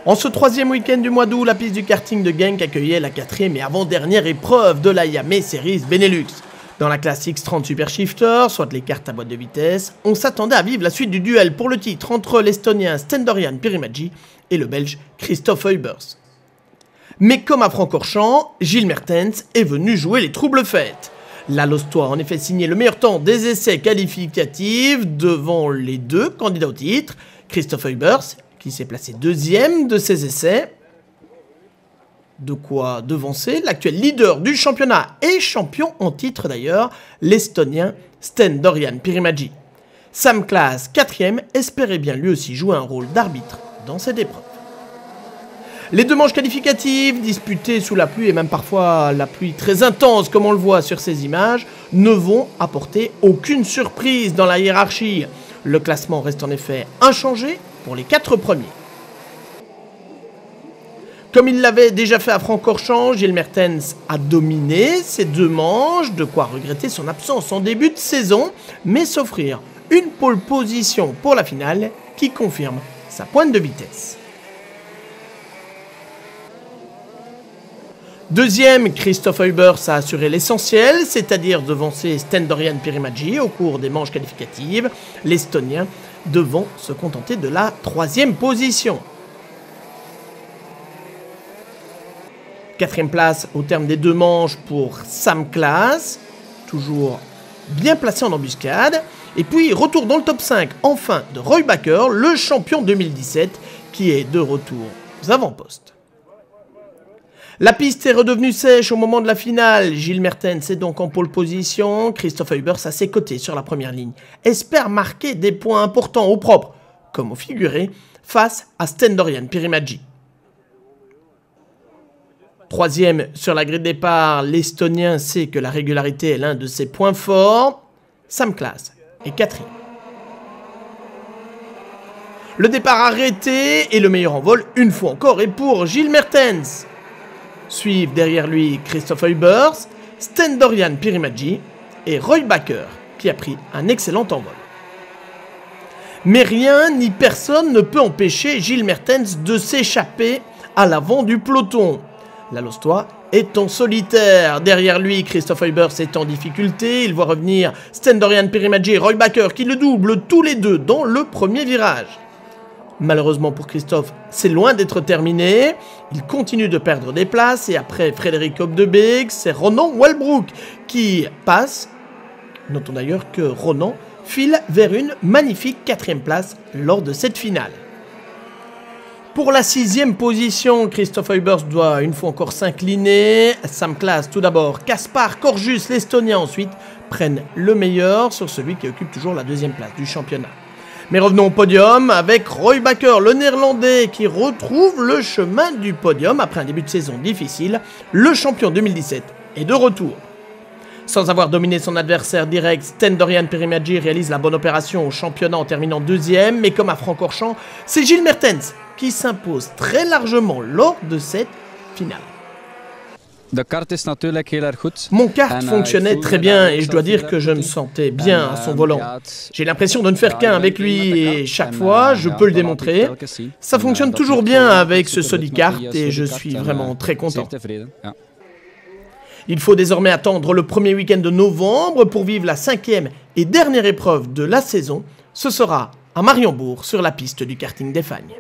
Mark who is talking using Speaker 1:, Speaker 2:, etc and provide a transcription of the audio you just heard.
Speaker 1: En ce troisième week-end du mois d'août, la piste du karting de Genk accueillait la quatrième et avant-dernière épreuve de la Yamaha Series Benelux. Dans la classe X30 Super Shifter, soit les cartes à boîte de vitesse, on s'attendait à vivre la suite du duel pour le titre entre l'Estonien Sten-Dorian Pirimägi et le Belge Christophe Huybers. Mais comme à Francorchamps, Gilles Mertens est venu jouer les troubles fêtes. L'Alostois a en effet signé le meilleur temps des essais qualificatifs devant les deux candidats au titre, Christophe Huybers, qui s'est placé deuxième de ses essais. De quoi devancer l'actuel leader du championnat et champion en titre d'ailleurs, l'Estonien Sten-Dorian Pirimägi. Sam Klaas, quatrième, espérait bien lui aussi jouer un rôle d'arbitre dans cette épreuve. Les deux manches qualificatives, disputées sous la pluie et même parfois la pluie très intense comme on le voit sur ces images, ne vont apporter aucune surprise dans la hiérarchie. Le classement reste en effet inchangé pour les 4 premiers. Comme il l'avait déjà fait à Francorchamps, Gilles Mertens a dominé ces deux manches, de quoi regretter son absence en début de saison, mais s'offrir une pole position pour la finale qui confirme sa pointe de vitesse. Deuxième, Christophe Huybers a assuré l'essentiel, c'est-à-dire devancer Sten-Dorian Pirimägi au cours des manches qualificatives, l'Estonien devant se contenter de la troisième position. Quatrième place au terme des deux manches pour Sam Klaas, toujours bien placé en embuscade. Et puis retour dans le top 5 enfin de Roy Bakker, le champion 2017 qui est de retour aux avant-postes. La piste est redevenue sèche au moment de la finale. Gilles Mertens est donc en pole position. Christophe Huybers à ses côtés sur la première ligne espère marquer des points importants au propre comme au figuré face à Sten-Dorian Pirimägi. Troisième sur la grille de départ, l'Estonien sait que la régularité est l'un de ses points forts. Sam Klaas est quatrième. Le départ arrêté et le meilleur en vol une fois encore est pour Gilles Mertens. Suivent derrière lui Christophe Huybers, Sten-Dorian Pirimägi et Roy Bakker qui a pris un excellent envol. Mais rien ni personne ne peut empêcher Gilles Mertens de s'échapper à l'avant du peloton. L'Alostois est en solitaire. Derrière lui, Christophe Huybers est en difficulté. Il voit revenir Sten-Dorian Pirimägi et Roy Bakker qui le doublent tous les deux dans le premier virage. Malheureusement pour Christophe, c'est loin d'être terminé. Il continue de perdre des places et après Frédéric Hopdebeek, c'est Ronan Wellbrook qui passe. Notons d'ailleurs que Ronan file vers une magnifique 4e place lors de cette finale. Pour la 6e position, Christophe Huybers doit une fois encore s'incliner. Sam Klaas tout d'abord, Kaspar Korjus, l'Estonien ensuite, prennent le meilleur sur celui qui occupe toujours la 2e place du championnat. Mais revenons au podium avec Roy Bakker, le Néerlandais qui retrouve le chemin du podium après un début de saison difficile. Le champion 2017 est de retour. Sans avoir dominé son adversaire direct, Sten-Dorian Pirimägi réalise la bonne opération au championnat en terminant 2e. Mais comme à Francorchamps, c'est Gilles Mertens qui s'impose très largement lors de cette finale. Mon kart fonctionnait très bien et je dois dire que je me sentais bien à son volant. J'ai l'impression de ne faire qu'un avec lui et chaque fois, je peux le démontrer. Ça fonctionne toujours bien avec ce solide kart et je suis vraiment très content. Il faut désormais attendre le premier week-end de novembre pour vivre la 5e et dernière épreuve de la saison. Ce sera à Mariembourg sur la piste du karting des Fagnes.